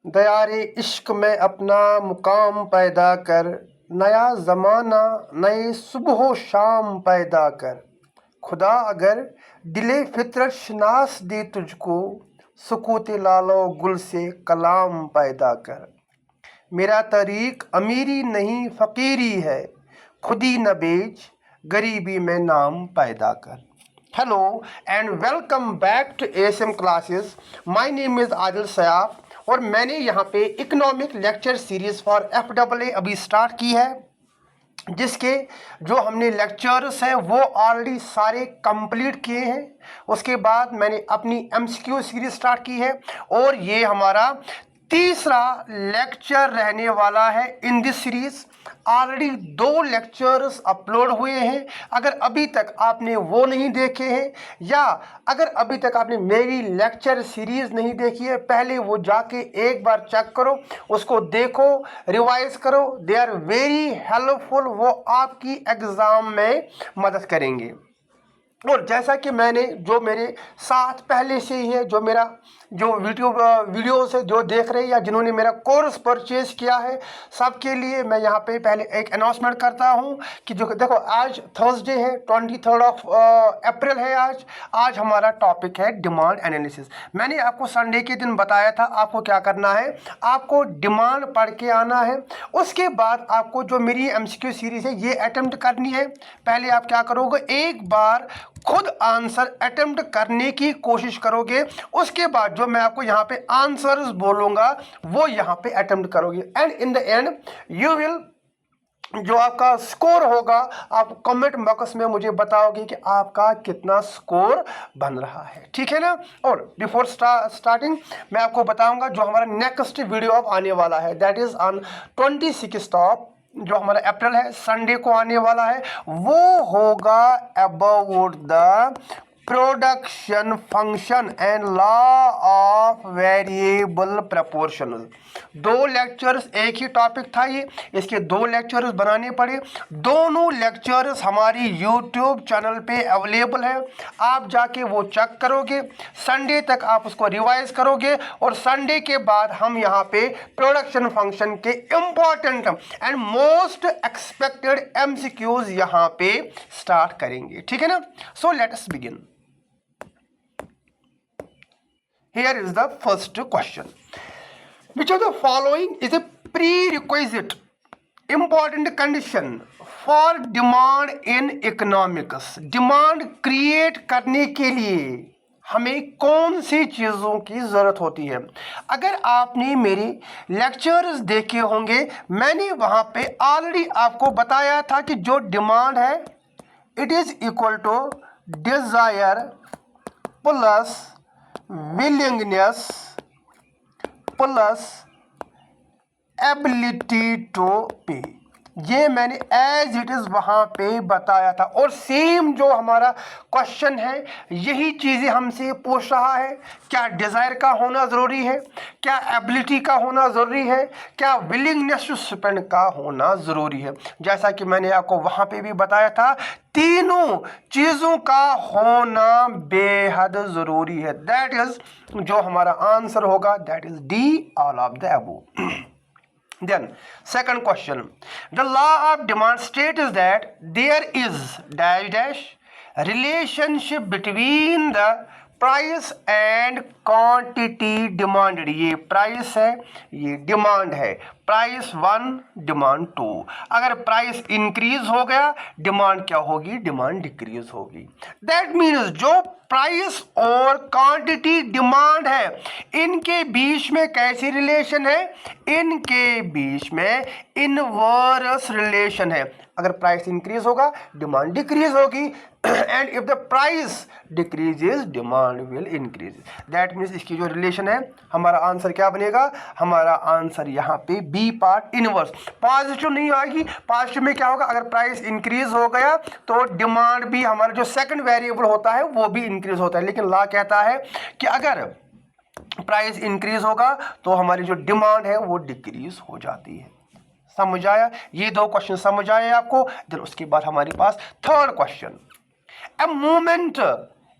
दयारे इश्क में अपना मुकाम पैदा कर, नया ज़माना नए सुबह शाम पैदा कर। खुदा अगर दिले फितरत शनास दे तुझको, सुकूत लालो गुल से कलाम पैदा कर। मेरा तरीक अमीरी नहीं फ़कीरी है, खुदी न बेच गरीबी में नाम पैदा कर। Hello and welcome back to ASM classes. My name is Adil सयाफ और मैंने यहाँ पे economic lecture series for FAA अभी स्टार्ट की है, जिसके जो हमने लेक्चर्स हैं वो ऑलरेडी सारे कंप्लीट किए हैं। उसके बाद मैंने अपनी MCQ सीरीज स्टार्ट की है और ये हमारा तीसरा लेक्चर रहने वाला है in this series. Already 2 lectures upload हुए हैं। अगर अभी तक आपने वो नहीं देखे हैं या अगर अभी तक आपने मेरी लेक्चर सीरीज नहीं देखी है, पहले वो जाके एक बार चेक करो, उसको देखो, रिवाइज करो। दे आर वेरी हेल्पफुल, वो आपकी एग्ज़ाम में मदद करेंगे। और जैसा कि मैंने जो मेरे साथ पहले से ही है, जो मेरा जो वीडियोस है जो देख रहे हैं या जिन्होंने मेरा कोर्स परचेज किया है, सबके लिए मैं यहाँ पे पहले एक अनाउंसमेंट करता हूँ कि जो देखो आज थर्सडे है, 23 अप्रैल है। आज हमारा टॉपिक है डिमांड एनालिसिस। मैंने आपको संडे के दिन बताया था आपको क्या करना है, आपको डिमांड पढ़ के आना है। उसके बाद आपको जो मेरी MCQ सीरीज है ये अटेम्प्ट करनी है। पहले आप क्या करोगे, एक बार खुद आंसर अटेम्प्ट करने की कोशिश करोगे, उसके बाद जो मैं आपको यहाँ पे आंसर्स बोलूँगा वो यहाँ पे अटेम्प्ट करोगे and in the end you will जो आपका स्कोर होगा आप कमेंट बॉक्स में मुझे बताओगे कि आपका कितना स्कोर बन रहा है, ठीक है ना। और बिफोर स्टार्टिंग मैं आपको बताऊंगा जो हमारा नेक्स्ट वीडियो अब आने वाला है, दैट इज ऑन 26 जो हमारा अप्रैल है, संडे को आने वाला है। वो होगा about the production function and law of variable proportional. 2 lectures, एक ही टॉपिक था ये, इसके 2 लेक्चर्स बनाने पड़े। दोनों लेक्चर्स हमारी यूट्यूब चैनल पे अवेलेबल है, आप जाके वो चेक करोगे। संडे तक आप उसको रिवाइज करोगे और संडे के बाद हम यहाँ पे प्रोडक्शन फंक्शन के important and most expected MCQs यहाँ पे स्टार्ट करेंगे, ठीक है ना। So let us begin. Here is the first question. Which of the following is a prerequisite important condition for demand in economics? Demand create करने के लिए हमें कौन सी चीज़ों की ज़रूरत होती है? अगर आपने मेरे लेक्चर्स देखे होंगे, मैंने वहाँ पे ऑलरेडी आपको बताया था कि जो डिमांड है it is equal to desire plus willingness plus ability to pay। ये मैंने एज इट इज़ वहाँ पे बताया था और सेम जो हमारा क्वेश्चन है यही चीज़ें हमसे पूछ रहा है। क्या डिज़ायर का होना ज़रूरी है, क्या एबिलिटी का होना ज़रूरी है, क्या विलिंगनेस टू स्पेंड का होना ज़रूरी है। जैसा कि मैंने आपको वहाँ पे भी बताया था, तीनों चीज़ों का होना बेहद ज़रूरी है। दैट इज़ जो हमारा आंसर होगा, that is D, all of the above. Then second question, the law of demand states that there is dash dash relationship between the price and quantity demanded. ये प्राइस है, ये demand है, price 1 demand 2। अगर price increase हो गया demand क्या होगी, demand decrease होगी। दैट मीन्स जो प्राइस और क्वांटिटी डिमांड है इनके बीच में कैसी रिलेशन है, इनके बीच में इनवर्स रिलेशन है। अगर प्राइस इंक्रीज होगा डिमांड डिक्रीज होगी and if the price decreases demand will increase. That means इसकी जो रिलेशन है, हमारा आंसर क्या बनेगा, हमारा आंसर यहाँ पे बी पार्ट इनवर्स। पॉजिटिव नहीं आएगी, पॉजिटिव में क्या होगा, अगर प्राइस इंक्रीज हो गया तो डिमांड भी, हमारा जो सेकंड वेरिएबल होता है वो भी इंक्रीज होता है। लेकिन लॉ कहता है कि अगर प्राइस इंक्रीज होगा तो हमारी जो डिमांड है वो डिक्रीज हो जाती है। समझ आया? ये 2 क्वेश्चन समझ आए आपको। फिर उसके बाद हमारे पास third question, a movement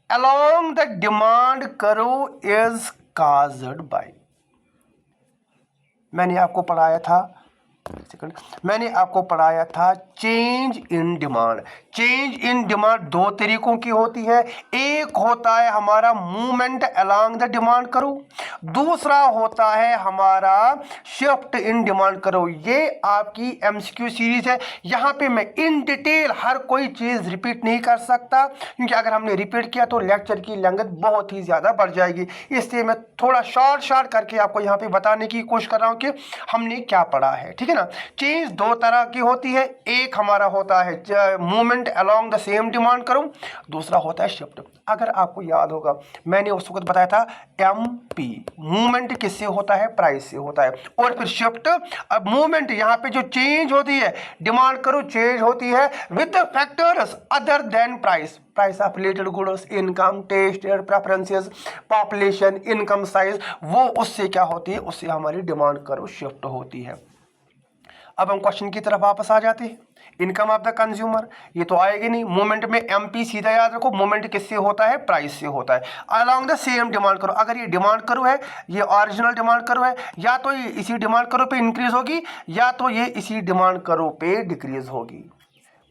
along the demand curve is caused by। मैंने आपको पढ़ाया था change in demand. Change in demand दो तरीकों की होती है। एक होता है हमारा मूवमेंट अलोंग द डिमांड करो, दूसरा होता है हमारा शिफ्ट इन डिमांड करो। ये आपकी एमसीक्यू सीरीज है। यहाँ पे मैं इन डिटेल हर कोई चीज़ रिपीट नहीं कर सकता, क्योंकि अगर हमने रिपीट किया तो लेक्चर की लेंथ बहुत ही ज़्यादा बढ़ जाएगी। इसलिए मैं थोड़ा शॉर्ट करके आपको यहाँ पे बताने की कोशिश कर रहा हूँ कि हमने क्या पढ़ा है, ठीक है ना। चेंज दो तरह की होती है। एक हमारा होता है movement along the same demand करो, दूसरा होता है शिफ्ट। अगर आपको याद होगा मैंने उस वक्त बताया था एमपी मूवमेंट किससे होता है, प्राइस से होता है, और फिर शिफ्ट। अब मूवमेंट यहाँ पे जो चेंज होती है, डिमांड करो चेंज होती है with the factors other than price. Price of related goods, income, taste, preferences, population, income size, वो उससे क्या होती है, उससे हमारी डिमांड करो शिफ्ट होती है। अब हम क्वेश्चन की तरफ वापस आ जाते हैं। इनकम ऑफ द कंज्यूमर, ये तो आएगी नहीं। मूवमेंट में एमपी सीधा याद रखो, मूवमेंट किससे होता है, प्राइस से होता है। अलोंग द सेम डिमांड करो, अगर ये डिमांड करो है, ये ओरिजिनल डिमांड करो है, या तो ये इसी डिमांड करो पे इंक्रीज होगी, या तो ये इसी डिमांड करो पे डिक्रीज होगी।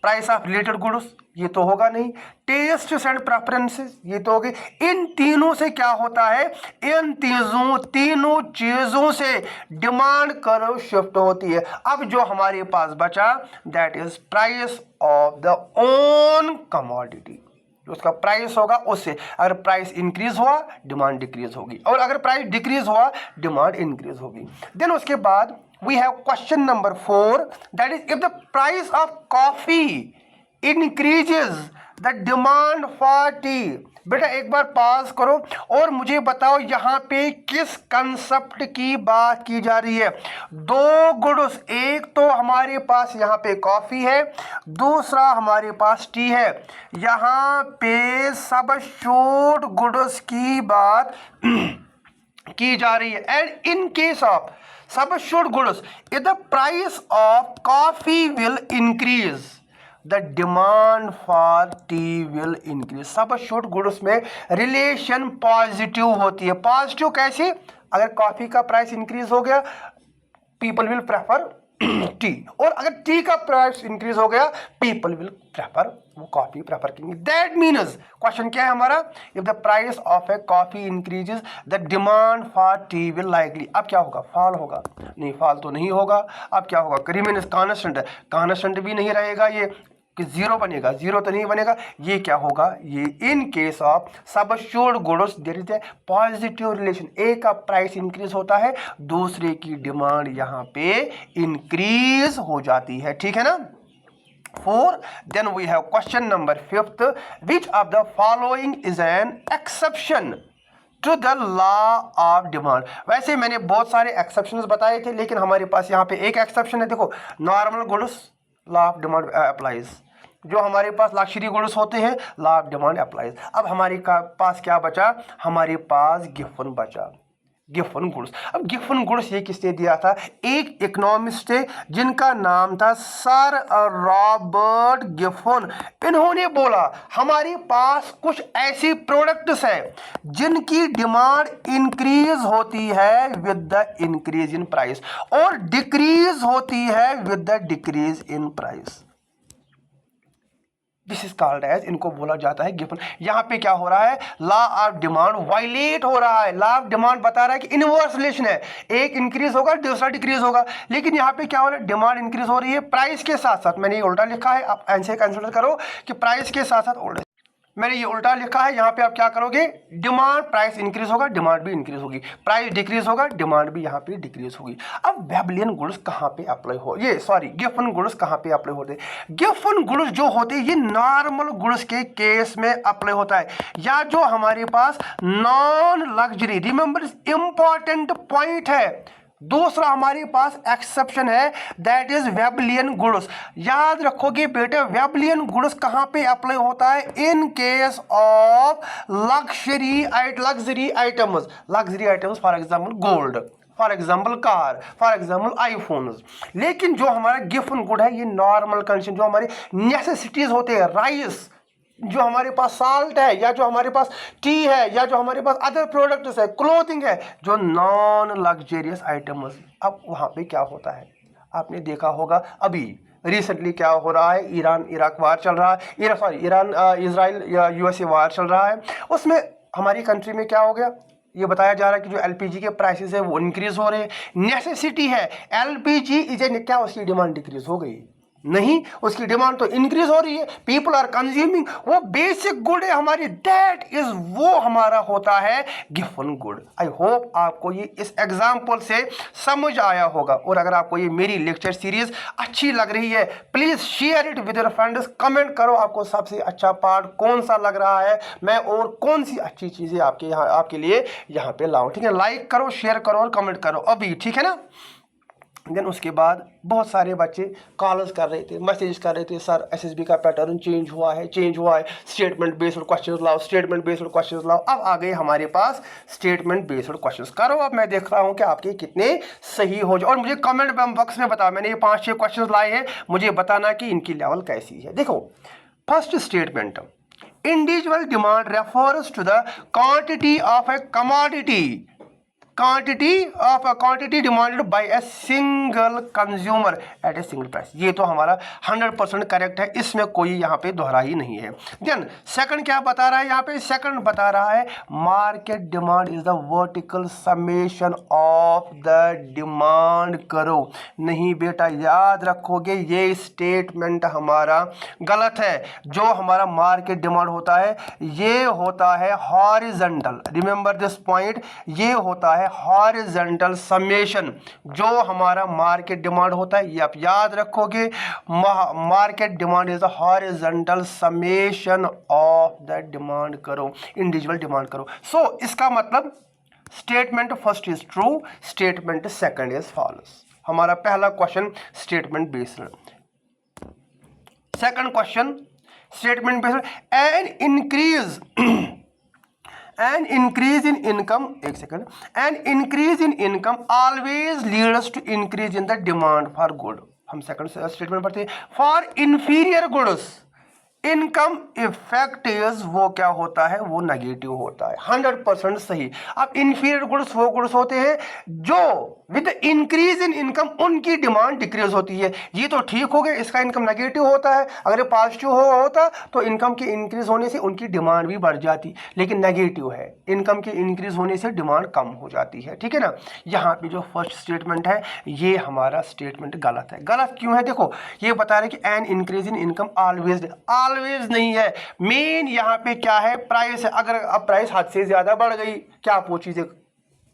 प्राइस ऑफ रिलेटेड गुड्स, ये तो होगा नहीं। टेस्ट एंड प्रेफरेंसेस, ये तो होगी। इन तीनों से क्या होता है, इन तीनों चीजों से डिमांड करो शिफ्ट होती है। अब जो हमारे पास बचा that is price of the own commodity. उसका प्राइस होगा उससे, अगर प्राइस इंक्रीज हुआ डिमांड डिक्रीज होगी, और अगर प्राइस डिक्रीज हुआ डिमांड इंक्रीज होगी। देन उसके बाद we have question number 4, that is if the price of coffee increases the demand for tea। बेटा एक बार पास करो और मुझे बताओ यहाँ पे किस कंसेप्ट की बात की जा रही है। दो गुड्स, एक तो हमारे पास यहाँ पे कॉफी है, दूसरा हमारे पास टी है। यहाँ पे सबस्टिट्यूट गुड्स की बात की जा रही है। And in case of substitute goods, if the price of coffee will increase, the demand for tea will increase। substitute goods में रिलेशन पॉजिटिव होती है। पॉजिटिव कैसे, अगर कॉफी का प्राइस इंक्रीज हो गया पीपल विल प्रेफर टी, और अगर टी का प्राइस इंक्रीज हो गया पीपल विल प्रेफर, वो कॉफी प्रेफर करेंगे। दैट मीन्स क्वेश्चन क्या है हमारा, if the price of A coffee increases the demand for T will likely. अब क्या होगा, फॉल होगा? नहीं, फॉल तो नहीं होगा। अब क्या होगा, रिमेन कांस्टेंट है, कांस्टेंट भी नहीं रहेगा, ये कि जीरो बनेगा, जीरो तो नहीं बनेगा। ये क्या होगा, ये in case of substitute goods there is a positive relation. एक का प्राइस इंक्रीज होता है, दूसरे की डिमांड यहाँ पे इंक्रीज हो जाती है, ठीक है ना। 4, then we have question number 5, which of the following is an exception to the law of demand। वैसे मैंने बहुत सारे एक्सेप्शंस बताए थे, लेकिन हमारे पास यहाँ पे एक एक्सेप्शन है। देखो, normal goods law of demand applies, जो हमारे पास लग्जरी गुड्स होते हैं लॉ ऑफ डिमांड अप्लाइज। अब हमारे पास क्या बचा, हमारे पास गिवन बचा, गिवन गुड्स। अब गिवन गुड्स ये किसने दिया था, एक इकोनॉमिस्ट थे जिनका नाम था सर रॉबर्ट गिवन। इन्होंने बोला हमारे पास कुछ ऐसी प्रोडक्ट्स हैं जिनकी डिमांड इंक्रीज होती है with the increase in price, और डिक्रीज होती है with the decrease in price. This is called as, इनको बोला जाता है गिवन। यहाँ पे क्या हो रहा है, लॉ ऑफ डिमांड वायलेट हो रहा है। लॉ ऑफ डिमांड बता रहा है कि इनवर्स रिलेशन है, एक इंक्रीज होगा दूसरा डिक्रीज होगा। लेकिन यहाँ पे क्या हो रहा है, डिमांड इंक्रीज हो रही है प्राइस के साथ साथ। मैंने ये उल्टा लिखा है, आप ऐसे कंसिडर करो कि प्राइस के साथ साथ उल्टा, मैंने ये उल्टा लिखा है। यहाँ पे आप क्या करोगे, डिमांड, प्राइस इंक्रीज होगा डिमांड भी इंक्रीज होगी, प्राइस डिक्रीज होगा डिमांड भी यहाँ पे डिक्रीज होगी। अब वेबलियन गुड्स कहाँ पे अप्लाई हो, ये सॉरी गिवन गुड्स कहाँ पे अप्लाई होते हैं। गिवन गुड्स जो होते हैं ये नॉर्मल गुड्स के केस में अप्लाई होता है, या जो हमारे पास non luxury, remember important point है। दूसरा हमारे पास एक्सेप्शन है, दैट इज वेबलियन गुड्स। याद रखोगे बेटे, वेबलियन गुड्स कहाँ पे अप्लाई होता है, इन case of luxury items, for example gold, for example car, for example iPhones. लेकिन जो हमारा गिवन गुड है ये नॉर्मल कंडीशन, जो हमारी नेसेसिटीज होते हैं, राइस, जो हमारे पास साल्ट है, या जो हमारे पास टी है, या जो हमारे पास अदर प्रोडक्ट्स है, क्लोथिंग है, जो नॉन लग्जरियस आइटम्स, अब वहाँ पे क्या होता है, आपने देखा होगा अभी रिसेंटली क्या हो रहा है, ईरान इराक वार चल रहा है, ईरान इजराइल या यूएसए वार चल रहा है। उसमें हमारी कंट्री में क्या हो गया, ये बताया जा रहा है कि जो एलपीजी के प्राइसेस है वो इंक्रीज हो रहे हैं। नेसेसिटी है, एलपीजी इज ए, क्या उसकी डिमांड डिक्रीज हो गई? नहीं, उसकी डिमांड तो इंक्रीज हो रही है। पीपल आर कंज्यूमिंग, वो बेसिक गुड है हमारी, दैट इज वो हमारा होता है गिवन गुड। आई होप आपको ये इस एग्जाम्पल से समझ आया होगा। और अगर आपको ये मेरी लेक्चर सीरीज अच्छी लग रही है, please share it with your friends. Comment करो आपको सबसे अच्छा पार्ट कौन सा लग रहा है, मैं और कौन सी अच्छी चीजें आपके लिए यहाँ पे लाऊं। ठीक है, लाइक करो, शेयर करो और कमेंट करो अभी, ठीक है ना। देन उसके बाद बहुत सारे बच्चे कॉल्स कर रहे थे, मैसेज कर रहे थे, सर एसएसबी का पैटर्न चेंज हुआ है, स्टेटमेंट बेस्ड क्वेश्चंस लाओ, स्टेटमेंट बेस्ड क्वेश्चंस लाओ। अब आ गए हमारे पास स्टेटमेंट बेस्ड क्वेश्चंस। करो, अब मैं देख रहा हूँ कि आपके कितने सही हो जाए, और मुझे कमेंट बॉक्स में बताओ। मैंने ये 5-6 क्वेश्चन लाए हैं, मुझे बताना कि इनकी लेवल कैसी है। देखो, first statement, individual demand refers to the quantity of a commodity, quantity demanded by a single consumer at a single price। ये तो हमारा 100% करेक्ट है, इसमें कोई यहाँ पे दोहरा ही नहीं है। देन सेकंड क्या बता रहा है यहाँ पे, सेकंड बता रहा है market demand is the vertical summation of the demand. करो, नहीं बेटा, याद रखोगे ये स्टेटमेंट हमारा गलत है। जो हमारा मार्केट डिमांड होता है ये होता है हॉरिजॉन्टल, रिमेंबर दिस पॉइंट, ये होता है हॉरिजॉन्टल समेशन। जो हमारा मार्केट डिमांड होता है ये आप याद रखोगे, market demand is the horizontal summation of the demand. करो, इंडिविजुअल डिमांड करो। सो इसका मतलब statement first is true, statement second is false. हमारा पहला question statement based. Second question statement based, an increase in income, एक second, an increase in income always leads to increase in the demand for good। हम second statement पढ़ते हैं, for inferior goods income effect is, वो क्या होता है, वो negative होता है। 100% सही। अब इन्फीरियर गुड्स वो गुड्स होते हैं जो विद इंक्रीज इन इनकम उनकी डिमांड डिक्रीज होती है। ये तो ठीक हो गया, इसका इनकम नेगेटिव होता है। अगर पॉजिटिव होता तो इनकम के इंक्रीज होने से उनकी डिमांड भी बढ़ जाती, लेकिन नेगेटिव है, इनकम के इंक्रीज होने से डिमांड कम हो जाती है। ठीक है ना। यहाँ पे जो फर्स्ट स्टेटमेंट है ये हमारा स्टेटमेंट गलत है। गलत क्यों है, देखो ये बता रहे कि an increase in income always नहीं है। मेन यहाँ पे क्या है, प्राइस है। अगर अब प्राइस हद से ज्यादा बढ़ गई, क्या आप वो चीजें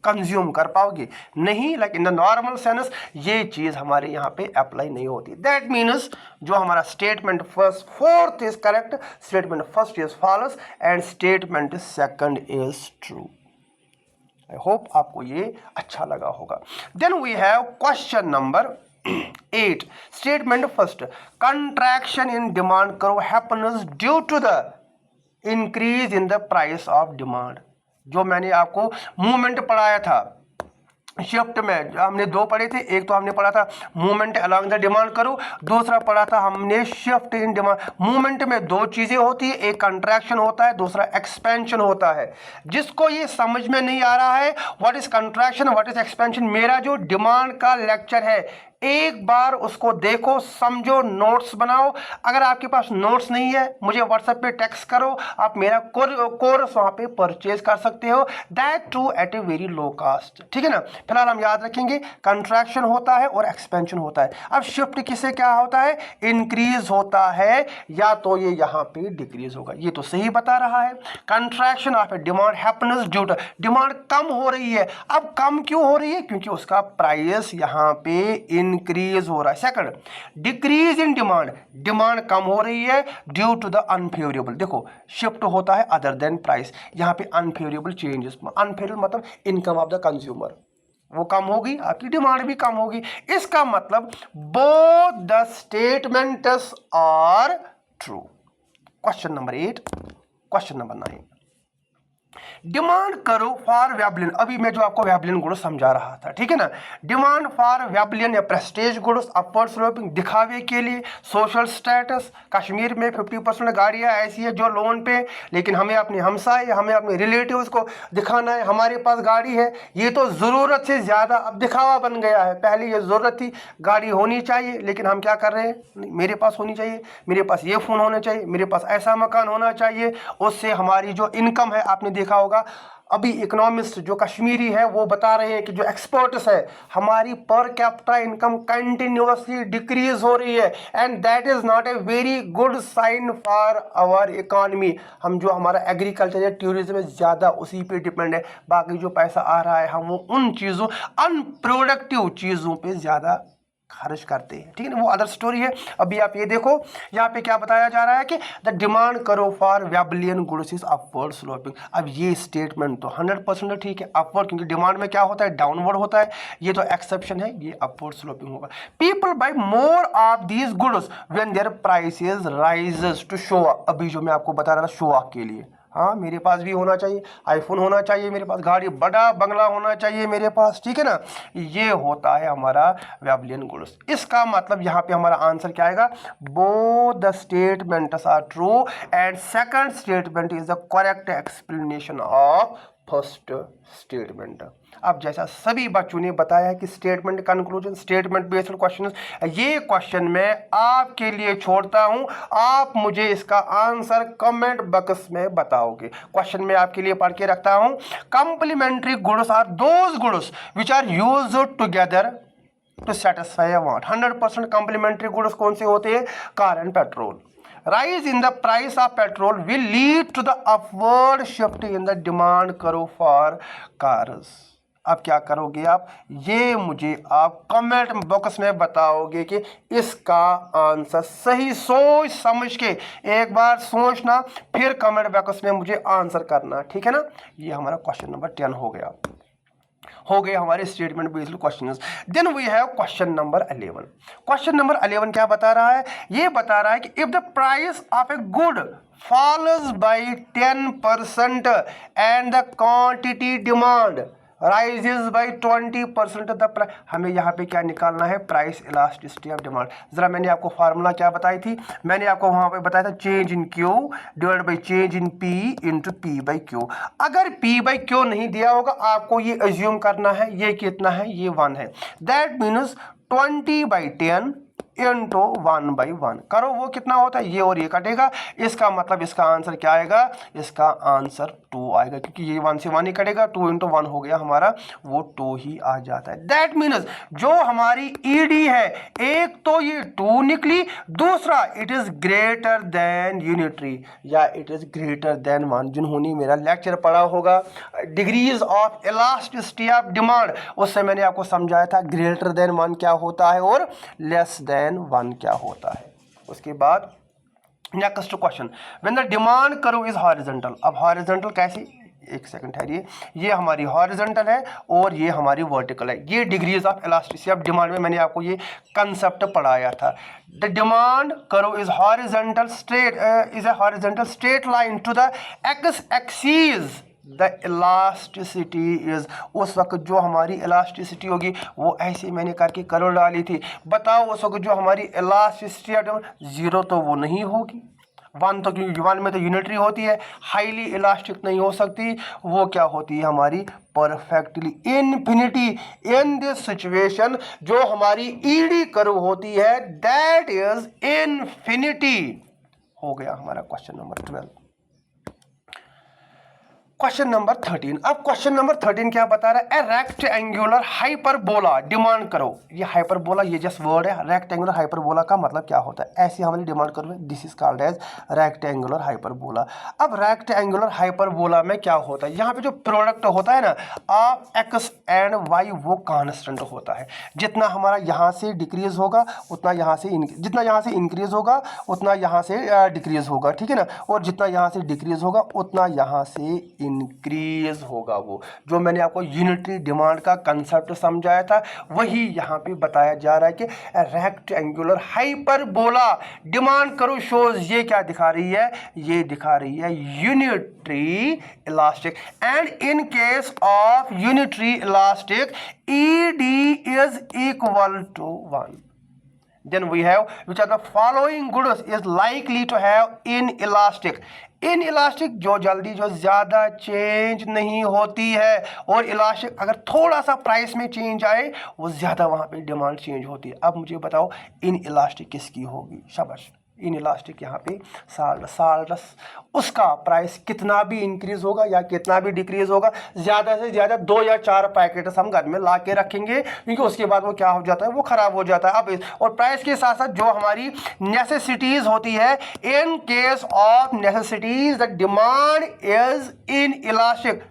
कंज्यूम कर पाओगे? नहीं। Like in the normal sense ये चीज हमारे यहाँ पे अप्लाई नहीं होती। दैट मीन्स जो हमारा statement first fourth is correct, statement first is false and statement second is true. I hope आपको ये अच्छा लगा होगा। Then we have question number 8 statement first, contraction in demand curve happens due to the increase in the price of demand. जो मैंने आपको movement पढ़ाया था शिफ्ट में, हमने 2 पढ़े थे। एक तो हमने पढ़ा था मूवमेंट अलोंग द डिमांड करो, दूसरा पढ़ा था हमने शिफ्ट इन डिमांड। मूवमेंट में 2 चीजें होती है, एक कंट्रैक्शन होता है, दूसरा एक्सपेंशन होता है। जिसको ये समझ में नहीं आ रहा है what is contraction what is expansion, मेरा जो डिमांड का लेक्चर है एक बार उसको देखो, समझो, नोट्स बनाओ। अगर आपके पास नोट्स नहीं है मुझे व्हाट्सएप पे टेक्स्ट करो, आप मेरा कोर्स वहां पे परचेज कर सकते हो, that too at a very low cost. ठीक है ना। फिलहाल हम याद रखेंगे कंट्रैक्शन होता है और एक्सपेंशन होता है। अब शिफ्ट किसे क्या होता है, इंक्रीज होता है, या तो ये यहाँ पे डिक्रीज होगा। ये तो सही बता रहा है। Contraction of a demand happens due to, demand कम हो रही है। अब कम क्यों हो रही है, क्योंकि उसका प्राइस यहाँ पे इंक्रीज हो रहा है। Second, decrease in demand, demand कम हो रही है ड्यू टू द अनफेवरेबल। देखो शिफ्ट होता है अदर देन प्राइस, यहाँ पे अनफेवरेबल चेंजेस, अनफेवरेबल मतलब इनकम ऑफ द कंज्यूमर वो कम होगी, आपकी डिमांड भी कम होगी। इसका मतलब both the statements are true. Question number 8, question number 9, demand करो फॉर वेबलिन, अभी मैं जो आपको वेबलिन गुड्स समझा रहा था, ठीक है ना। डिमांड फॉर वेबलिन या प्रेस्टीज गुड्स अपवर्ड स्लोपिंग, दिखावे के लिए, सोशल स्टेटस। कश्मीर में 50% गाड़ियाँ ऐसी है जो लोन पे, लेकिन हमें अपने हमसाए, हमें अपने रिलेटिव्स को दिखाना है हमारे पास गाड़ी है। ये तो ज़रूरत से ज़्यादा अब दिखावा बन गया है। पहले ये ज़रूरत थी गाड़ी होनी चाहिए, लेकिन हम क्या कर रहे हैं, मेरे पास होनी चाहिए, मेरे पास ये फ़ोन होना चाहिए, मेरे पास ऐसा मकान होना चाहिए। उससे हमारी जो इनकम है, आपने देखा होगा अभी इकोनॉमिस्ट जो कश्मीरी है वो बता रहे हैं कि जो एक्सपर्ट्स है, हमारी per capita income continuously decrease हो रही है, and that is not a very good sign for our economy. हम जो हमारा एग्रीकल्चर या टूरिज्म है ज़्यादा उसी पे डिपेंड है। बाकी जो पैसा आ रहा है हम वो उन चीज़ों, अनप्रोडक्टिव चीज़ों पे ज़्यादा खर्च करते हैं, ठीक है ना, वो अदर स्टोरी है। अभी आप ये देखो यहाँ पे क्या बताया जा रहा है कि द डिमांड करो for Veblen goods is upward sloping. अब ये स्टेटमेंट तो 100% ठीक है, अपवर्ड, क्योंकि डिमांड में क्या होता है, डाउनवर्ड होता है। ये तो एक्सेप्शन है, ये अपवर्ड स्लोपिंग होगा। People buy more of these goods when their prices rises to show, अभी जो मैं आपको बता रहा था शो ऑफ के लिए। हाँ, मेरे पास भी होना चाहिए, आईफोन होना चाहिए मेरे पास, गाड़ी, बड़ा बंगला होना चाहिए मेरे पास, ठीक है ना। ये होता है हमारा वेबलियन गुड्स। इसका मतलब यहाँ पे हमारा आंसर क्या आएगा, both the statements are true and second statement is the correct explanation of first statement. अब जैसा सभी बच्चों ने बताया है कि statement conclusion, statement based question, ये क्वेश्चन मैं आपके लिए छोड़ता हूं, आप मुझे इसका आंसर कमेंट बॉक्स में बताओगे। क्वेश्चन मैं आपके लिए पढ़ के रखता हूं। Complementary goods are those goods which are used together to satisfy a want. 100% complementary goods कौन से होते हैं, car and petrol. Rise in the price of petrol will lead to the upward shift in the demand करो for cars। अब क्या करोगे आप, ये मुझे आप कमेंट बॉक्स में बताओगे कि इसका आंसर सही सोच समझ के एक बार सोचना, फिर कमेंट बॉक्स में मुझे आंसर करना, ठीक है ना। ये हमारा क्वेश्चन नंबर 10 हो गए हमारे statement based questions. Then we have question number 11। Question number 11 क्या बता रहा है, ये बता रहा है कि if the price of a good falls by 10% and the quantity demand rises by 20%, the price. हमें यहाँ पे क्या निकालना है, प्राइस इलास्टिसिटी ऑफ डिमांड। जरा मैंने आपको फार्मूला क्या बताई थी, मैंने आपको वहाँ पे बताया था change in Q divide by change in P into P by Q. अगर पी बाई क्यू नहीं दिया होगा, आपको ये एज्यूम करना है ये कितना है, ये 1 है। दैट मीन्स 20/10 इंटू 1/1 करो, वो कितना होता है, ये और ये कटेगा। इसका मतलब इसका आंसर क्या आएगा, इसका आंसर 2 आएगा, क्योंकि ये 1 से 1 ही कटेगा, 2 इंटू 1 हो गया हमारा, वो 2 ही आ जाता है। दैट मीन्स जो हमारी ईडी है, एक तो ये 2 निकली, दूसरा it is greater then unitary या इट इज ग्रेटर देन 1। जिन्होंने मेरा लेक्चर पढ़ा होगा degrees of elasticity of demand, उससे मैंने आपको समझाया था ग्रेटर देन 1 क्या होता है और लेस देन 1 क्या होता है। उसके बाद next question, when the demand curve is horizontal. अब हॉरिजॉन्टल कैसे, एक सेकंड ठहरिए, ये हमारी हॉरिजॉन्टल है और ये हमारी वर्टिकल है। ये degrees of elasticity of demand में मैंने आपको ये कंसेप्ट पढ़ाया था। The demand curve is horizontal straight is a horizontal straight line to the x axis. The elasticity is, उस वक्त जो हमारी इलास्टिसिटी होगी वो ऐसे मैंने करके कर्व डाली थी। बताओ उस वक्त जो हमारी इलास्टिसिटी 0 तो वो नहीं होगी, 1 तो, क्योंकि 1 में तो यूनिटरी होती है, हाईली इलास्टिक नहीं हो सकती, वो क्या होती है हमारी perfectly infinity. In this situation जो हमारी ईडी कर्व होती है दैट इज इन्फिनिटी। हो गया हमारा क्वेश्चन नंबर 12। Question number 13। अब क्वेश्चन नंबर 13 क्या बता रहा है, ए रेक्टेंगुलर हाइपरबोला डिमांड करो। ये हाइपरबोला ये जस्ट वर्ड है, रेक्टेंगुलर हाइपरबोला का मतलब क्या होता है, ऐसी हमारी डिमांड करो, this is called as rectangular hyperbola. अब रेक्टेंगुलर हाइपरबोला में क्या होता है, यहाँ पे जो प्रोडक्ट होता है ना ऑफ एक्स एंड वाई वो कांस्टेंट होता है। जितना हमारा यहाँ से डिक्रीज होगा उतना यहाँ से जितना यहाँ से इंक्रीज होगा उतना यहाँ से डिक्रीज होगा, ठीक है ना, और जितना यहाँ से डिक्रीज होगा उतना यहाँ से इंक्रीज होगा। वो जो मैंने आपको यूनिटरी डिमांड का कंसेप्ट समझाया था वही यहाँ पे बताया जा रहा है कि रेक्टेंगुलर हाइपरबोला डिमांड करो शोज ये क्या दिखा रही है, ये दिखा रही है unitary elastic. And in case of unitary elastic ED is equal to 1. Then we have which are the following goods is likely to have inelastic. Inelastic जो जल्दी जो ज़्यादा चेंज नहीं होती है, और इलास्टिक अगर थोड़ा सा प्राइस में चेंज आए वो ज़्यादा वहाँ पे डिमांड चेंज होती है। अब मुझे बताओ इनइलास्टिक किसकी होगी? शाबाश। इनइलास्टिक यहाँ पे साल्टस उसका प्राइस कितना भी इंक्रीज होगा या कितना भी डिक्रीज होगा, ज़्यादा से ज़्यादा 2 या 4 पैकेट्स हम घर में ला के रखेंगे, क्योंकि उसके बाद वो क्या हो जाता है, वो ख़राब हो जाता है। अब और प्राइस के साथ साथ जो हमारी नेसेसिटीज़ होती है, इन case of necessities the demand is in elastic.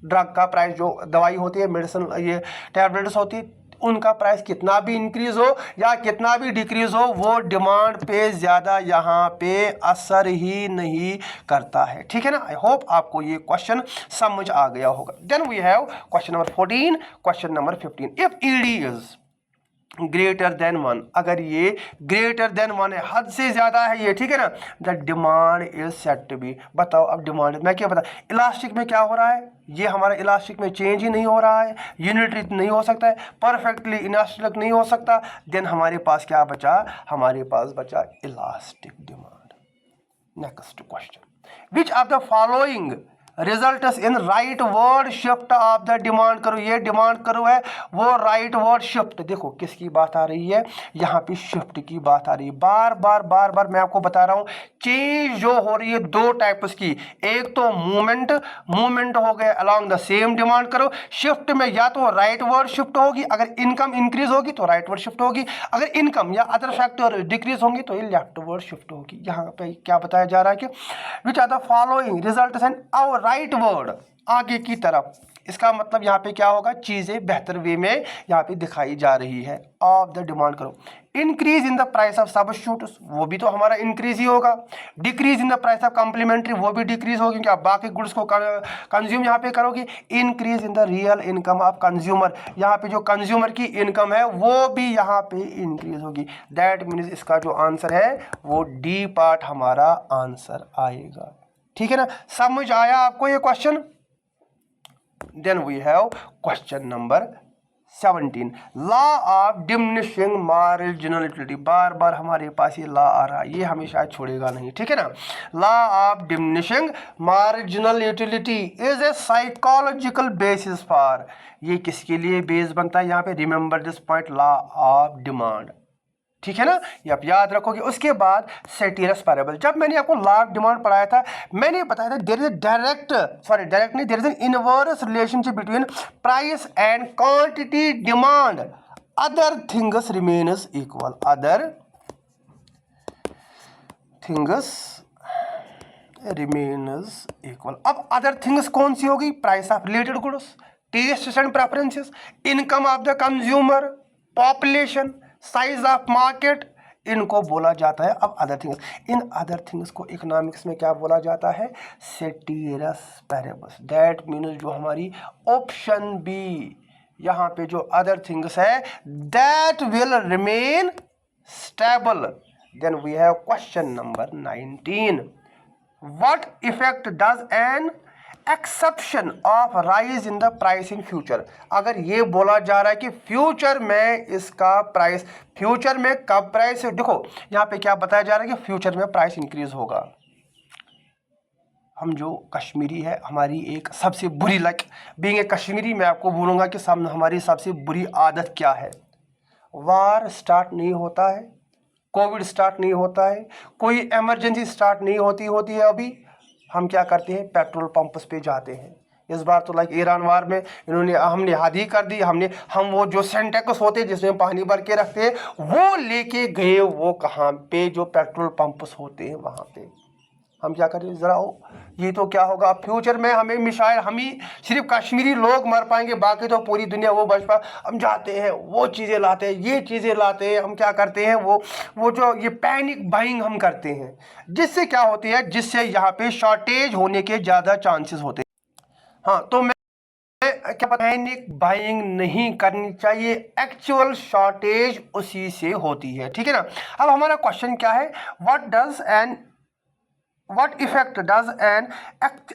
Drug का प्राइस जो दवाई होती है, मेडिसिन ये टैबलेट्स होती है, उनका प्राइस कितना भी इंक्रीज हो या कितना भी डिक्रीज हो वो डिमांड पे ज़्यादा यहाँ पे असर ही नहीं करता है। ठीक है ना? आई होप आपको ये क्वेश्चन समझ आ गया होगा। Then we have question number 14, question number 15। If ED is greater than 1, अगर ये ग्रेटर देन 1 है, हद से ज़्यादा है ये, ठीक है ना, the demand is set to be. बताओ अब डिमांड मैं क्या बता, इलास्टिक में क्या हो रहा है, ये हमारा इलास्टिक में चेंज ही नहीं हो रहा है, यूनिटरी नहीं हो सकता है, परफेक्टली इलास्टिक नहीं हो सकता। देन हमारे पास क्या बचा, हमारे पास बचा elastic demand. Next question, which of the following results in right word shift of the demand curve. ये डिमांड करो है, वो राइट वर्ड शिफ्ट। देखो किसकी बात आ रही है, यहाँ पे शिफ्ट की बात आ रही है। बार बार मैं आपको बता रहा हूँ, चेंज जो हो रही है 2 टाइप्स की, एक तो मूवमेंट हो गया अलॉन्ग द सेम डिमांड करो। शिफ्ट में या तो राइट वर्ड शिफ्ट होगी, अगर इनकम इंक्रीज होगी तो राइट वर्ड शिफ्ट होगी, अगर इनकम या अदर फैक्टर डिक्रीज होंगी तो ये लेफ्ट वर्ड शिफ्ट होगी। यहाँ पे क्या बताया जा रहा है कि which are the following results in our right word, आगे की तरफ। इसका मतलब यहाँ पे क्या होगा, चीज़ें बेहतर वे में यहाँ पे दिखाई जा रही है। ऑफ द डिमांड करो, increase in the price of substitutes, वो भी तो हमारा इंक्रीज ही होगा। Decrease in the price of complementary, वो भी डिक्रीज होगी क्योंकि आप बाकी गुड्स को कंज्यूम यहाँ पे करोगे। Increase in the real income of consumer, यहाँ पे जो कंज्यूमर की इनकम है वो भी यहाँ पे इंक्रीज होगी। दैट मीन्स इसका जो आंसर है वो डी पार्ट हमारा आंसर आएगा। ठीक है ना? समझ आया आपको ये question? Then we have question number 17, law of diminishing marginal utility. बार हमारे पास ये लॉ आ रहा है, ये हमें शायद छोड़ेगा नहीं। ठीक है ना? Law of diminishing marginal utility is a psychological basis for, ये किसके लिए बेस बनता है यहाँ पे, remember this point, law of demand. ठीक है ना? ये आप याद रखोगे। उसके बाद सेटियरस पैरेबल, जब मैंने आपको लॉ ऑफ डिमांड पढ़ाया था मैंने बताया था देयर इज डायरेक्ट नहीं, there is an inverse relationship between price and quantity demand, other things remains equal, other things remains equal. अब अदर थिंग्स कौन सी होगी, price of related goods, taste and preferences, income of the consumer, population, size of market, इनको बोला जाता है अब other things. इन अदर थिंग्स को इकोनॉमिक्स में क्या बोला जाता है, सेटियरस पैरेबल्स। दैट मीन्स जो हमारी ऑप्शन बी यहाँ पे जो अदर थिंग्स है that will remain stable. Then we have question number 19, what effect does an exception of rise in the price in future. अगर ये बोला जा रहा है कि फ्यूचर में इसका प्राइस, फ्यूचर में कब प्राइस, देखो यहाँ पे क्या बताया जा रहा है कि फ्यूचर में प्राइस इंक्रीज होगा। हम जो कश्मीरी है, हमारी एक सबसे बुरी लक बीइंग ए कश्मीरी, मैं आपको बोलूँगा कि हमारी सबसे बुरी आदत क्या है, वार स्टार्ट नहीं होता है, कोविड स्टार्ट नहीं होता है, कोई इमरजेंसी स्टार्ट नहीं होती है, अभी हम क्या करते हैं, पेट्रोल पंप्स पे जाते हैं। इस बार तो लाइक ईरान वार में हमने हद ही कर दी, हम वो जो सेंटेक्स होते हैं जिसमें पानी भर के रखते हैं वो लेके गए, वो कहाँ पे, जो पेट्रोल पंप्स होते हैं वहाँ पे। हम क्या करें ज़रा, ये तो क्या होगा फ्यूचर में, हमें मिसाइल, हम ही सिर्फ कश्मीरी लोग मर पाएंगे, बाकी तो पूरी दुनिया वो बच पा। हम जाते हैं, वो चीज़ें लाते हैं, ये चीज़ें लाते हैं, हम क्या करते हैं, वो जो ये पैनिक बाइंग हम करते हैं, जिससे क्या होती है, जिससे यहाँ पे शॉर्टेज होने के ज़्यादा चांसेस होते हैं। हाँ, तो मैं क्या पैनिक बाइंग नहीं करनी चाहिए, एक्चुअल शॉर्टेज उसी से होती है, ठीक है ना। अब हमारा क्वेश्चन क्या है, what effect does an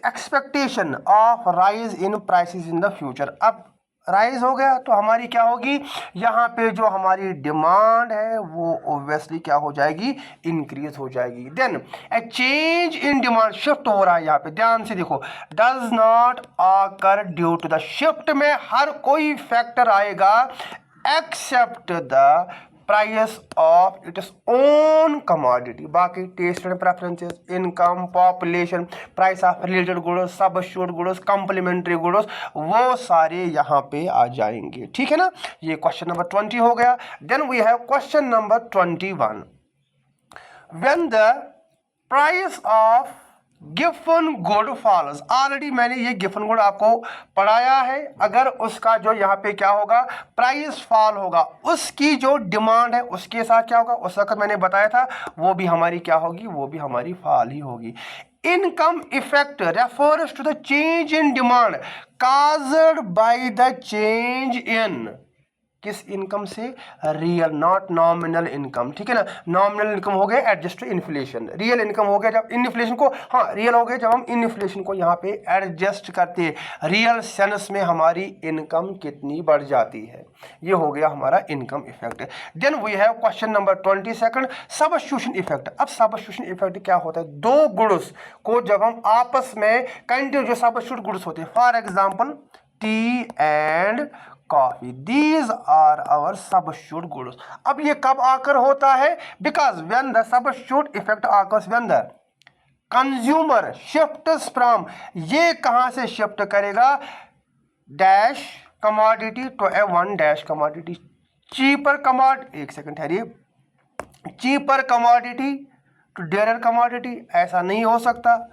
expectation of rise in prices in the future। अब राइज हो गया तो हमारी क्या होगी, यहाँ पे जो हमारी डिमांड है वो ऑब्वियसली क्या हो जाएगी, इंक्रीज हो जाएगी। Then a change in demand, shift हो रहा है यहाँ पे, ध्यान से देखो, does not occur due to the, shift में हर कोई फैक्टर आएगा except the price of its own commodity. बाकी taste and preferences, income, population, price of related goods, सब अश्योर्ड गुड्स, कॉम्प्लीमेंट्री गुड्स, वो सारे यहाँ पे आ जाएंगे, ठीक है ना। ये क्वेश्चन नंबर 20 हो गया। Then we have question number 21। When the price of Giffen good falls, already मैंने ये गिफन गुड आपको पढ़ाया है, अगर उसका जो यहाँ पे क्या होगा, प्राइस फॉल होगा, उसकी जो डिमांड है उसके साथ क्या होगा, उस वक्त मैंने बताया था वो भी हमारी क्या होगी, वो भी हमारी फॉल ही होगी। Income effect refers to the change in demand caused by the change in, किस इनकम से, रियल, नॉट नॉमिनल इनकम, ठीक है ना। नॉमिनल इनकम हो गया adjust to inflation, real income हो गया जब इन्फ्लेशन को, हाँ रियल हो गया जब हम इन्फ्लेशन को यहाँ पे एडजस्ट करते हैं, रियल सेंस में हमारी इनकम कितनी बढ़ जाती है, ये हो गया हमारा income effect. Then we have question number 22, substitution effect. अब सबस्टिट्यूशन इफेक्ट क्या होता है, दो गुड्स को जब हम आपस में कंटिन्यू, जो सबस्टिट्यूट गुड्स होते हैं, for example tea and coffee, these are our substitute goods. अब ये कब आकर होता है, because when the substitute effect occurs when the consumer shifts from, ये कहां से शिफ्ट करेगा, dash commodity to a one dash commodity, cheaper commodity, एक सेकंड ठहरिए, cheaper commodity to dearer commodity, ऐसा नहीं हो सकता।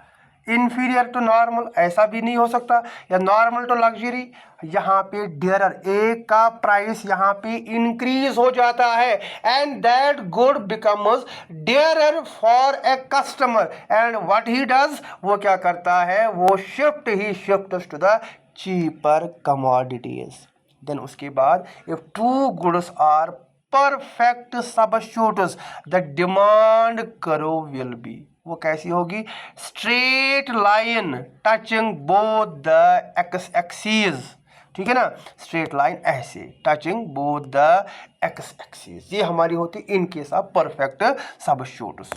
इन्फीरियर टू नॉर्मल, ऐसा भी नहीं हो सकता, या नॉर्मल टू लग्जरी, यहाँ पे डेयरर, एक का प्राइस यहाँ पे इंक्रीज हो जाता है and that good becomes dearer for a customer and what he does, वो क्या करता है, वो shift to the cheaper commodities. Then उसके बाद if two goods are perfect substitutes the demand curve will be, वो कैसी होगी, straight line touching both the x axis, ठीक है ना, स्ट्रेट लाइन ऐसे touching both the x axis, ये हमारी होती in case of perfect substitutes.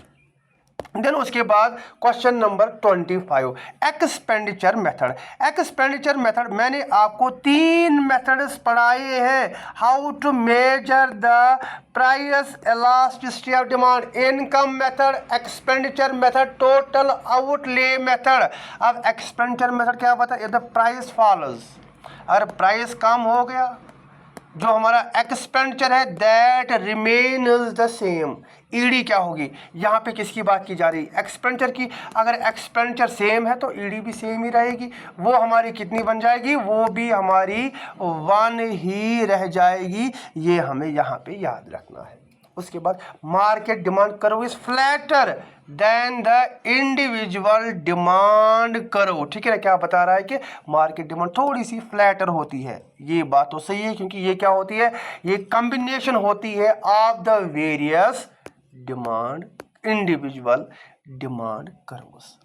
Then उसके बाद question number 25, expenditure method. Expenditure method मैंने आपको 3 मेथड्स पढ़ाए हैं, how to measure the price elasticity of demand, income method, expenditure method, total outlay method. अब एक्सपेंडिचर मेथड क्या बता, द प्राइस फॉल्स, अगर प्राइस कम हो गया, जो हमारा एक्सपेंडिचर है that remains the same, ED क्या होगी, यहाँ पे किसकी बात की जा रही है, एक्सपेंडिचर की। अगर एक्सपेंडिचर सेम है तो ईडी भी सेम ही रहेगी, वो हमारी कितनी बन जाएगी, वो भी हमारी 1 ही रह जाएगी, ये हमें यहाँ पे याद रखना है। उसके बाद market demand curve is flatter than the individual demand curve, ठीक है ना, क्या बता रहा है कि मार्केट डिमांड थोड़ी सी फ्लैटर होती है, ये बात तो सही है, क्योंकि ये क्या होती है, ये कॉम्बिनेशन होती है of the various demand, individual demand curves.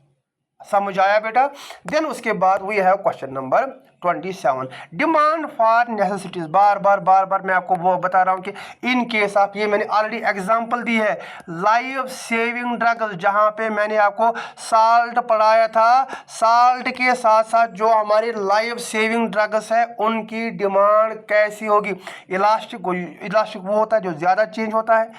समझ आया बेटा। देन उसके बाद we have question number 27, demand for necessities. बार बार मैं आपको वो बता रहा हूँ कि इन केस ऑफ, ये मैंने ऑलरेडी एग्जांपल दी है, लाइफ सेविंग ड्रग्स, जहाँ पे मैंने आपको साल्ट पढ़ाया था, साल्ट के साथ साथ जो हमारी लाइफ सेविंग ड्रग्स है उनकी डिमांड कैसी होगी। इलास्टिक वो होता है जो ज़्यादा चेंज होता है,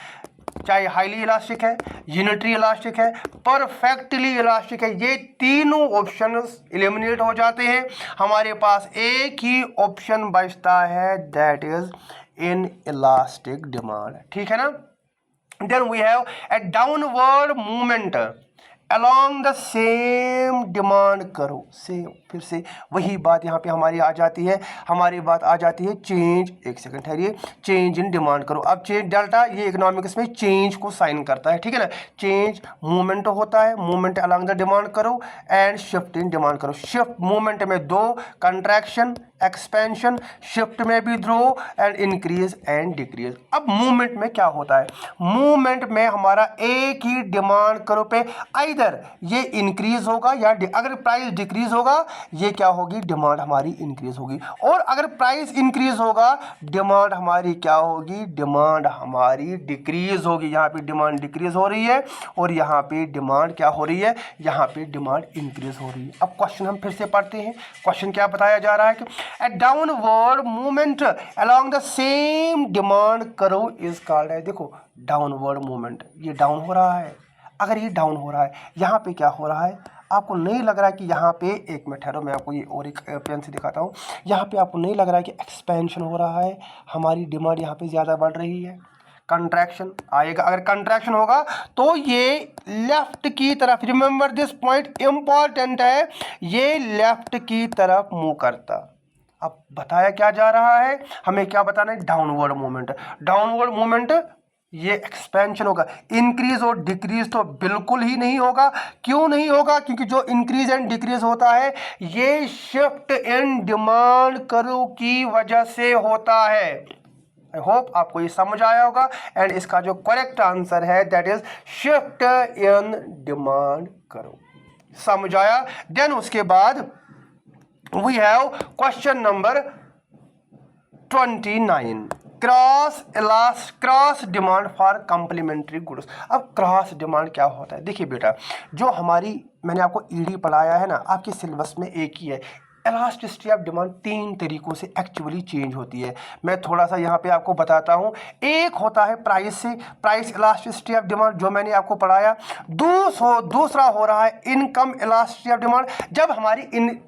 चाहे हाईली इलास्टिक है, यूनिटरी इलास्टिक है, परफेक्टली इलास्टिक है, ये तीनों ऑप्शंस एलिमिनेट हो जाते हैं, हमारे पास एक ही ऑप्शन बचता है, that is inelastic demand, ठीक है ना। Then we have a downward movement along the same demand curve. Same, फिर से वही बात यहाँ पे हमारी आ जाती है, हमारी बात आ जाती है चेंज, एक सेकंड ठहरिए, चेंज इन डिमांड करो। अब चेंज डेल्टा ये इकोनॉमिक्स में चेंज को साइन करता है, ठीक है ना। चेंज मूवमेंट होता है, मूवमेंट अलॉन्ग द डिमांड करो, एंड शिफ्ट इन डिमांड करो। शिफ्ट मूवमेंट में दो, कंट्रैक्शन एक्सपेंशन, शिफ्ट में भी दो, एंड इंक्रीज एंड डिक्रीज। अब मूवमेंट में क्या होता है, मूवमेंट में हमारा एक ही डिमांड करो पे आइदर ये इंक्रीज होगा या अगर प्राइस डिक्रीज होगा ये क्या होगी, डिमांड हमारी इंक्रीज होगी, और अगर प्राइस इंक्रीज होगा डिमांड हमारी क्या होगी, डिमांड हमारी डिक्रीज होगी। यहाँ पे डिमांड डिक्रीज हो रही है और यहाँ पे डिमांड क्या हो रही है, यहाँ पे डिमांड इंक्रीज हो रही है। अब क्वेश्चन हम फिर से पढ़ते हैं, क्वेश्चन क्या बताया जा रहा है कि a downward movement along the same demand curve is called है। देखो डाउनवर्ड मूवमेंट, ये डाउन हो रहा है, अगर ये डाउन हो रहा है यहाँ पे क्या हो रहा है, आपको नहीं लग रहा है कि यहाँ पे, एक मिनट ठहरो मैं आपको ये और एक पेन से दिखाता हूँ, यहाँ पे आपको नहीं लग रहा है कि एक्सपेंशन हो रहा है, हमारी डिमांड यहाँ पे ज़्यादा बढ़ रही है। कंट्रैक्शन आएगा, अगर कंट्रैक्शन होगा तो ये लेफ्ट की तरफ, रिमेंबर दिस पॉइंट इंपॉर्टेंट है, ये लेफ्ट की तरफ मूव करता। अब बताया क्या जा रहा है, हमें क्या बताना है, डाउनवर्ड मूवमेंट। डाउनवर्ड मूवमेंट ये एक्सपेंशन होगा, इंक्रीज और डिक्रीज तो बिल्कुल ही नहीं होगा। क्यों नहीं होगा, क्योंकि जो इंक्रीज एंड डिक्रीज होता है ये शिफ्ट इन डिमांड कर्व की वजह से होता है। आई होप आपको ये समझ आया होगा, एंड इसका जो करेक्ट आंसर है that is shift in demand curve. समझ आया। देन उसके बाद we have question number 29, cross demand for complementary goods. अब क्रॉस डिमांड क्या होता है, देखिए बेटा, जो हमारी मैंने आपको ईडी पढ़ाया है ना, आपके सिलेबस में एक ही है। इलास्टिसिटी ऑफ डिमांड तीन तरीकों से एक्चुअली चेंज होती है। मैं थोड़ा सा यहाँ पे आपको बताता हूँ। एक होता है प्राइस से, प्राइस इलास्टिसिटी ऑफ डिमांड जो मैंने आपको पढ़ाया। दूसरा हो रहा है इनकम इलास्टिसिटी ऑफ डिमांड, जब हमारी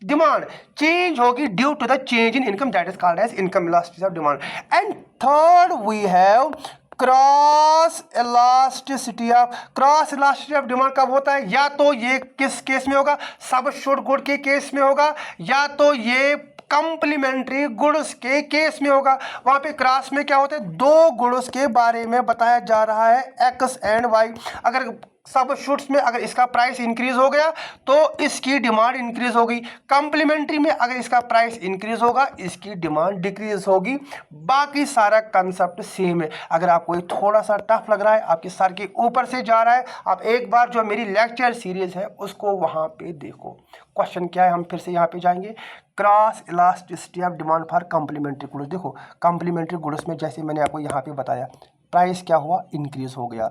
डिमांड चेंज होगी due to the change in income, that is called as income elasticity of demand. And third we have cross elasticity of demand कब होता है, या तो ये किस केस में होगा, सबस्टिट्यूट गुड के केस में होगा, या तो ये कंप्लीमेंट्री गुड्स के केस में होगा। वहां पे क्रॉस में क्या होता है, दो गुड्स के बारे में बताया जा रहा है, एक्स एंड वाई। अगर सबस्टिट्यूट्स में अगर इसका प्राइस इंक्रीज हो गया तो इसकी डिमांड इंक्रीज होगी, कंप्लीमेंट्री में अगर इसका प्राइस इंक्रीज होगा इसकी डिमांड डिक्रीज होगी। बाकी सारा कंसेप्ट सेम है। अगर आपको ये थोड़ा सा टफ लग रहा है, आपके सर के ऊपर से जा रहा है, आप एक बार जो मेरी लेक्चर सीरीज है उसको वहां पे देखो। क्वेश्चन क्या है, हम फिर से यहाँ पे जाएंगे। Cross elasticity of demand for complementary goods. देखो कम्प्लीमेंट्री गुड्स में जैसे मैंने आपको यहाँ पे बताया, प्राइस क्या हुआ, इंक्रीज हो गया,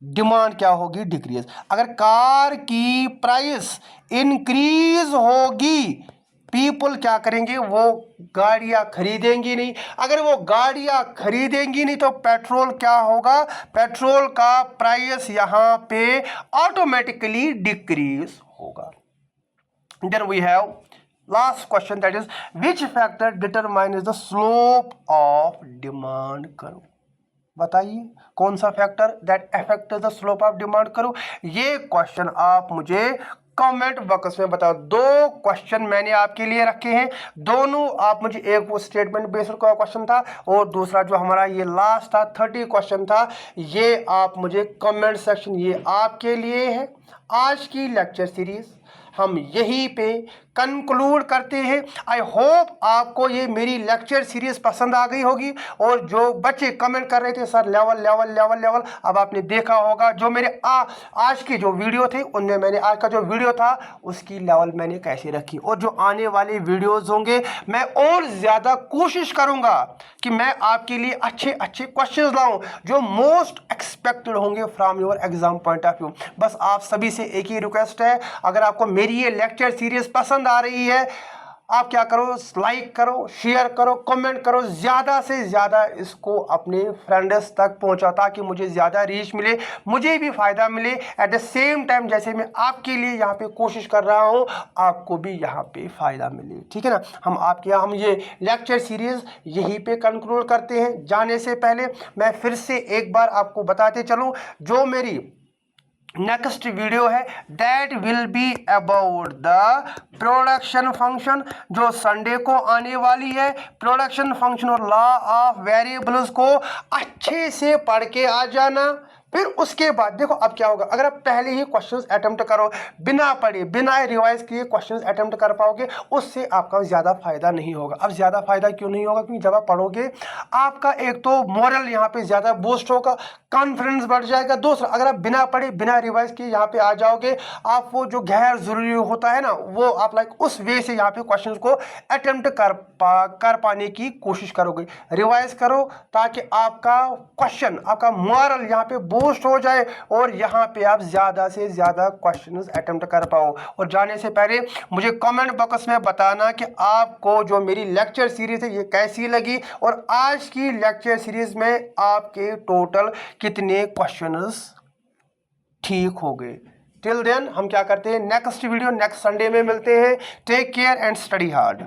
डिमांड क्या होगी, डिक्रीज। अगर कार की प्राइस इंक्रीज होगी, पीपल क्या करेंगे, वो गाड़ियां खरीदेंगी नहीं। अगर वो गाड़ियां खरीदेंगी नहीं तो पेट्रोल क्या होगा, पेट्रोल का प्राइस यहां पे ऑटोमेटिकली डिक्रीज होगा। Then we have last question, that is which factor determines the slope of demand curve. बताइए कौन सा factor that affect the slope of demand curve. ये क्वेश्चन आप मुझे कमेंट बॉक्स में बताओ। दो क्वेश्चन मैंने आपके लिए रखे हैं, दोनों आप मुझे, एक वो स्टेटमेंट बेस्ड का क्वेश्चन था और दूसरा जो हमारा ये लास्ट था 30 क्वेश्चन था, ये आप मुझे कमेंट सेक्शन, ये आपके लिए है। आज की लेक्चर सीरीज हम यहीं पे कंक्लूड करते हैं। आई होप आपको ये मेरी लेक्चर सीरीज पसंद आ गई होगी। और जो बच्चे कमेंट कर रहे थे sir level level level level, अब आपने देखा होगा जो मेरे आज के जो वीडियो थे उनमें मैंने आज का जो वीडियो था उसकी लेवल मैंने कैसे रखी, और जो आने वाले वीडियोज़ होंगे मैं और ज़्यादा कोशिश करूँगा कि मैं आपके लिए अच्छे अच्छे क्वेश्चन लाऊँ जो मोस्ट एक्सपेक्टेड होंगे from your exam point of view. बस आप सभी से एक ही रिक्वेस्ट है, अगर आपको मेरी ये लेक्चर सीरीज पसंद आ रही है, आप क्या करो, लाइक करो, शेयर करो, कमेंट करो, ज़्यादा से ज़्यादा इसको अपने फ्रेंड्स तक पहुंचाओ ताकि मुझे ज़्यादा रीच मिले, मुझे भी फ़ायदा मिले। एट द सेम टाइम जैसे मैं आपके लिए यहाँ पे कोशिश कर रहा हूँ आपको भी यहाँ पे फ़ायदा मिले, ठीक है ना। हम ये लेक्चर सीरीज़ यहीं पे कंक्लूड करते हैं। जाने से पहले मैं फिर से एक बार आपको बताते चलूँ, जो मेरी नेक्स्ट वीडियो है that will be about the production function, जो संडे को आने वाली है। प्रोडक्शन फंक्शन और लॉ ऑफ वेरिएबल्स को अच्छे से पढ़ के आ जाना। फिर उसके बाद देखो अब क्या होगा, अगर आप पहले ही क्वेश्चंस अटेम्प्ट करो, बिना पढ़े बिना रिवाइज किए क्वेश्चंस अटेम्प्ट कर पाओगे, उससे आपका ज़्यादा फायदा नहीं होगा। अब ज़्यादा फायदा क्यों नहीं होगा, क्योंकि जब आप पढ़ोगे आपका एक तो मोरल यहाँ पे ज़्यादा बूस्ट होगा, कॉन्फिडेंस बढ़ जाएगा। दूसरा, अगर आप बिना पढ़े बिना रिवाइज किए यहाँ पे आ जाओगे, आप वो जो गैर जरूरी होता है ना, वो आप लाइक उस वे से यहाँ पे क्वेश्चंस को अटेम्प्ट कर पाने की कोशिश करोगे। रिवाइज करो ताकि आपका क्वेश्चन, आपका मोरल यहाँ पे बूस्ट हो जाए और यहाँ पे आप ज़्यादा से ज़्यादा क्वेश्चंस अटेम्प्ट कर पाओ। और जाने से पहले मुझे कमेंट बॉक्स में बताना कि आपको जो मेरी लेक्चर सीरीज है ये कैसी लगी, और आज की लेक्चर सीरीज में आपके टोटल कितने क्वेश्चंस ठीक हो गए। टिल देन हम क्या करते हैं, नेक्स्ट वीडियो नेक्स्ट संडे में मिलते हैं। Take care and study hard.